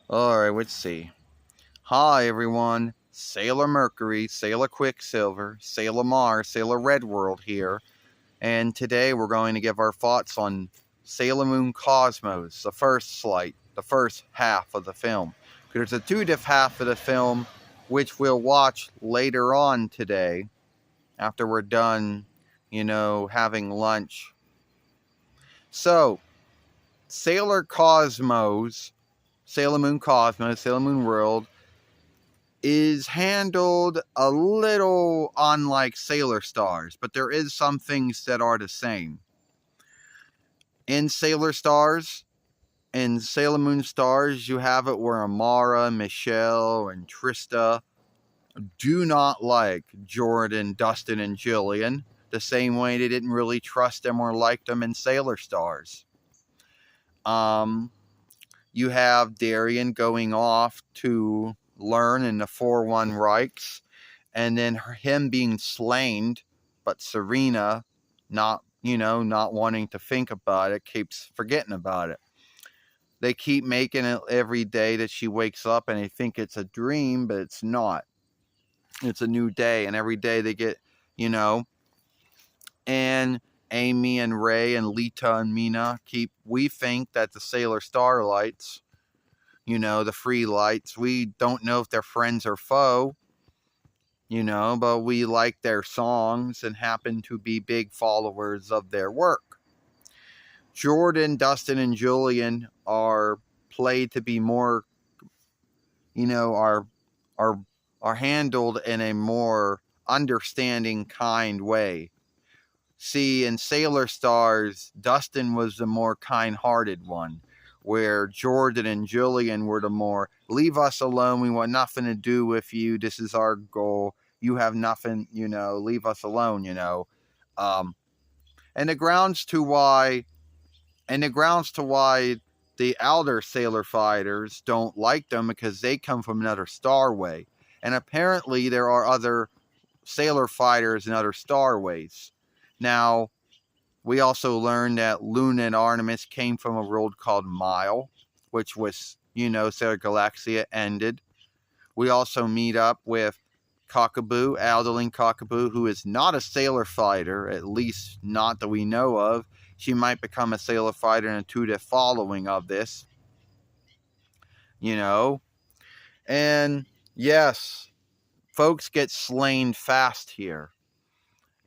Alright, let's see. Hi, everyone. Sailor Mercury, Sailor Quicksilver, Sailor Mars, Sailor Red World here. And today we're going to give our thoughts on Sailor Moon Cosmos, the first half of the film. There's a two-diff half of the film, which we'll watch later on today, after we're done, having lunch. So, Sailor Cosmos, Sailor Moon Cosmos, Sailor Moon World, is handled a little unlike Sailor Stars, but there is some things that are the same. In Sailor Stars, in Sailor Moon Stars, you have it where Amara, Michelle, and Trista do not like Jordan, Dustin, and Jillian the same way they didn't really trust them or like them in Sailor Stars. You have Darian going off to learn in the 4-1 Reichs, and then him being slain, but Serena not wanting to think about it, keeps forgetting about it. They keep making it every day that she wakes up and they think it's a dream, but it's not. It's a new day, and every day they get, and Amy and Ray and Lita and Mina we think that the Sailor Starlights, the free lights, we don't know if they're friends or foe, but we like their songs and happen to be big followers of their work. Jordan, Dustin, and Julian are played to be more, are handled in a more understanding, kind way. See, in Sailor Stars, Dustin was the more kind-hearted one, where Jordan and Julian were the more, leave us alone, we want nothing to do with you, this is our goal, you have nothing, leave us alone, And the grounds to why the outer Sailor fighters don't like them because they come from another starway. And apparently there are other Sailor fighters in other starways. Now, we also learned that Luna and Artemis came from a world called Mile, which was, Sailor Galaxia ended. We also meet up with Cockaboo, Aldeline Cockaboo, who is not a Sailor fighter, at least not that we know of. She might become a Sailor fighter in a two-diff following of this. And yes, folks get slain fast here.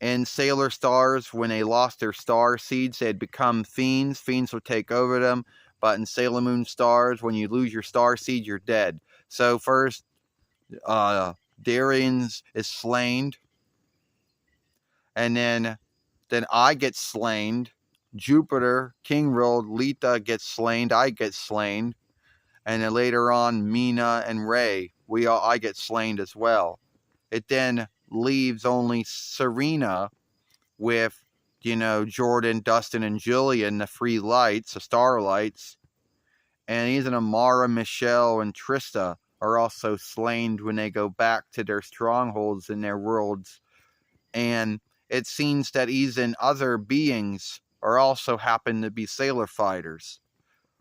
In Sailor Stars, when they lost their star seeds, they'd become fiends. Fiends would take over them. But in Sailor Moon Stars, when you lose your star seed, you're dead. So first, Darian's is slain. And then I get slain. Jupiter, King World, Lita gets slain. I get slain. And then later on, Mina and Ray, I get slain as well. It then leaves only Serena with, Jordan, Dustin, and Julian, the free lights, the starlights. And even Amara, Michelle, and Trista are also slain when they go back to their strongholds in their worlds. And it seems that even other beings are also happen to be Sailor fighters.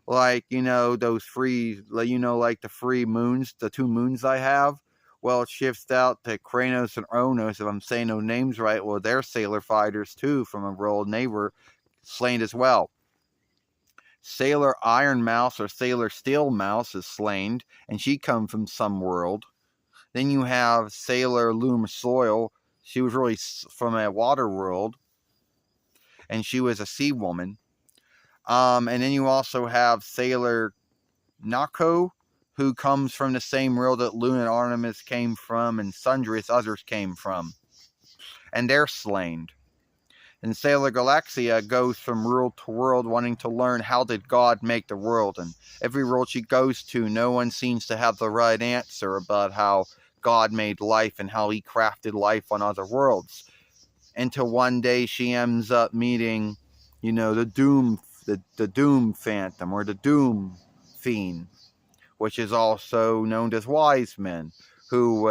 Like, those free, like the free moons, the 2 moons I have. Well, it shifts out to Kranos and Onos, if I'm saying those names right. Well, they're Sailor fighters, too, from a world, and they were slain as well. Sailor Iron Mouse or Sailor Steel Mouse is slain, and she comes from some world. Then you have Sailor Loom Soil. She was really from a water world, and she was a sea woman. And then you also have Sailor Nako, who comes from the same world that Luna and Artemis came from and sundry others came from. And they're slain. And Sailor Galaxia goes from world to world wanting to learn how did God make the world. And every world she goes to, no one seems to have the right answer about how God made life and how he crafted life on other worlds. Until one day she ends up meeting, the Doom Phantom or the Doom Fiend, which is also known as Wise Men, who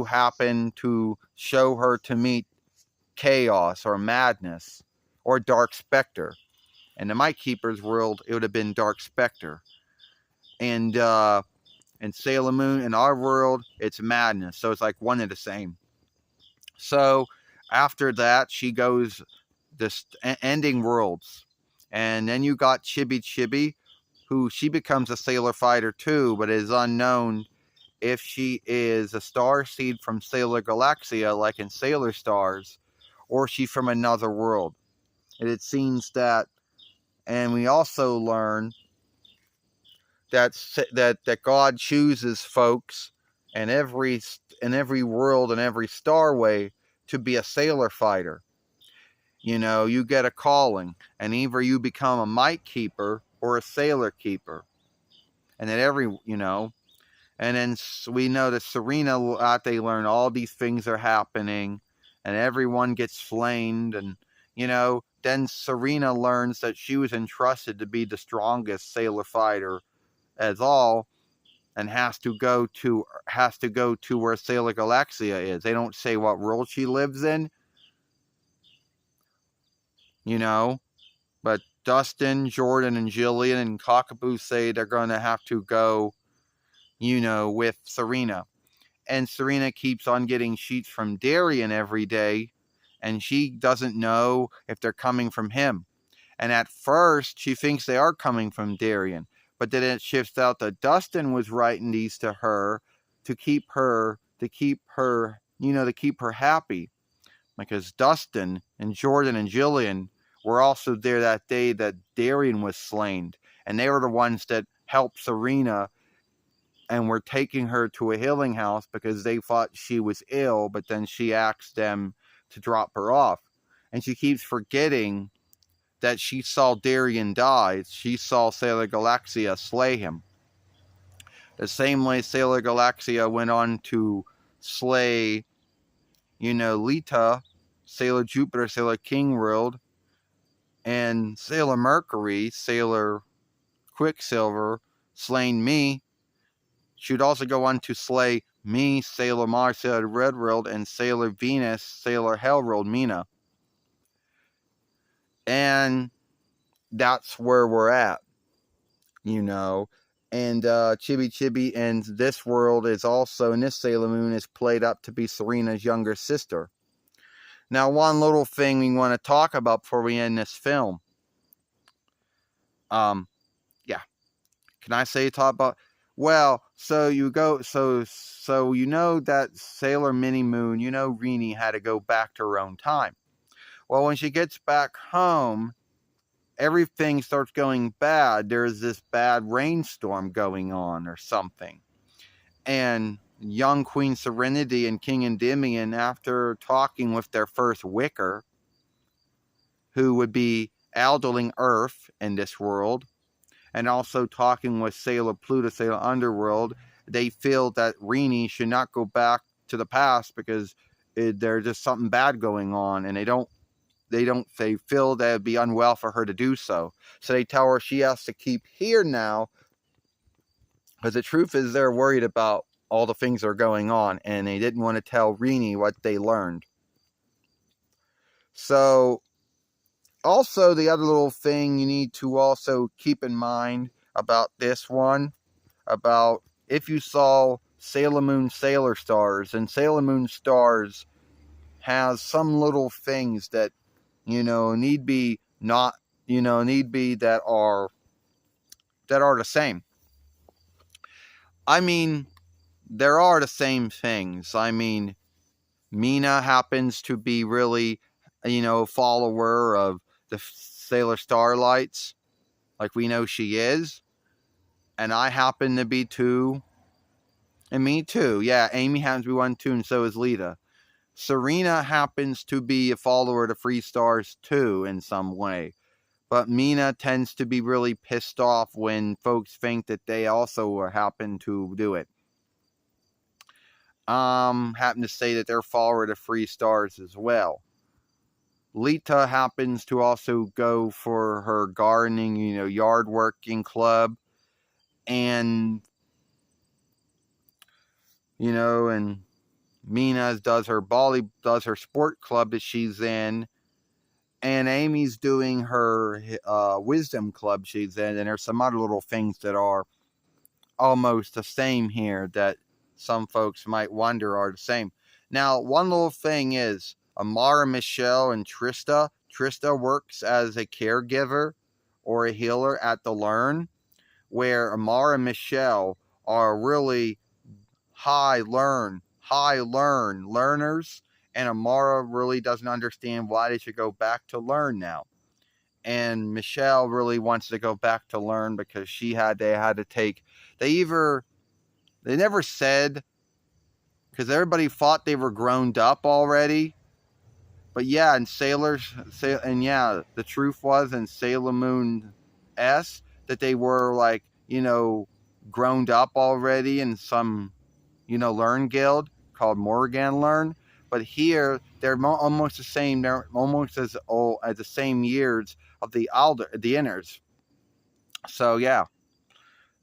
happened to show her to meet Chaos or Madness or Dark Spectre. In the Might Keeper's world, it would have been Dark Spectre. And in Sailor Moon, in our world, it's madness. So it's like one and the same. So after that, she goes this ending worlds. And then you got Chibi Chibi, who she becomes a Sailor Fighter too, but it is unknown if she is a star seed from Sailor Galaxia, like in Sailor Stars, or she's from another world. And it seems that, and we also learn that God chooses folks in every world and every starway to be a sailor fighter. You know, you get a calling, and either you become a might keeper or a sailor keeper, and that and then we know that Serena, they learn all these things are happening, and everyone gets flamed, and then Serena learns that she was entrusted to be the strongest sailor fighter as all, and has to go to where Sailor Galaxia is. They don't say what world she lives in, but Dustin, Jordan, and Jillian and Cockapoo say they're going to have to go, with Serena. And Serena keeps on getting sheets from Darien every day, and she doesn't know if they're coming from him. And at first, she thinks they are coming from Darien. But then it shifts out that Dustin was writing these to her to keep her happy. Because Dustin and Jordan and Jillian were also there that day that Darien was slain. And they were the ones that helped Serena and were taking her to a healing house because they thought she was ill, but then she asked them to drop her off. And she keeps forgetting that she saw Darien die. She saw Sailor Galaxia slay him. The same way Sailor Galaxia went on to slay, Lita, Sailor Jupiter, Sailor King World, and Sailor Mercury, Sailor Quicksilver, slain me. She would also go on to slay me, Sailor Mars, Sailor Red World, and Sailor Venus, Sailor Hell World, Mina. And that's where we're at, And Chibi Chibi in this world is also, in this Sailor Moon, is played up to be Serena's younger sister. Now, one little thing we want to talk about before we end this film. Yeah. Can I say talk about? Well, so you go, so that Sailor Mini Moon, Rini had to go back to her own time. Well, when she gets back home, everything starts going bad. There's this bad rainstorm going on or something. And young Queen Serenity and King Endymion, after talking with their first Wicker, who would be Aldeling Earth in this world, and also talking with Sailor Pluto, Sailor Underworld, they feel that Rini should not go back to the past because there's just something bad going on, and they feel that it'd be unwell for her to do so. So they tell her she has to keep here now, because the truth is they're worried about all the things that are going on, and they didn't want to tell Rini what they learned. So, also the other little thing you need to also keep in mind about this one, about if you saw Sailor Moon Sailor Stars, and Sailor Moon Stars has some little things that, need be that are the same. I mean, there are the same things. I mean, Mina happens to be really, a follower of the Sailor Starlights, like we know she is. And I happen to be too. And me too. Yeah, Amy happens to be one too, and so is Lita. Serena happens to be a follower of the Free Stars too in some way. But Mina tends to be really pissed off when folks think that they also happen to do it. Happen to say that they're follower of the Free Stars as well. Lita happens to also go for her gardening, yard working club. And, and Mina does her sport club that she's in. And Amy's doing her wisdom club she's in. And there's some other little things that are almost the same here that some folks might wonder are the same. Now, one little thing is Amara, Michelle, and Trista. Trista works as a caregiver or a healer at the Learn, where Amara and Michelle are really high learners, and Amara really doesn't understand why they should go back to Learn now. And Michelle really wants to go back to Learn because they had to take, they never said, because everybody thought they were grown up already. But yeah, the truth was in Sailor Moon S that they were like, grown up already in some, Learn guild called Morgan Learn. But here they're almost the same. They're almost as old as the same years of the inners. So yeah,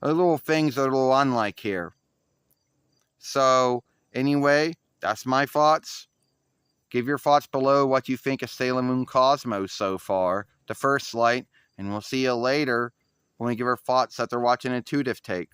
the little things are a little unlike here. So anyway, that's my thoughts. Give your thoughts below what you think of Sailor Moon Cosmos so far, the first light, and we'll see you later when we give our thoughts after watching Intuitive Take.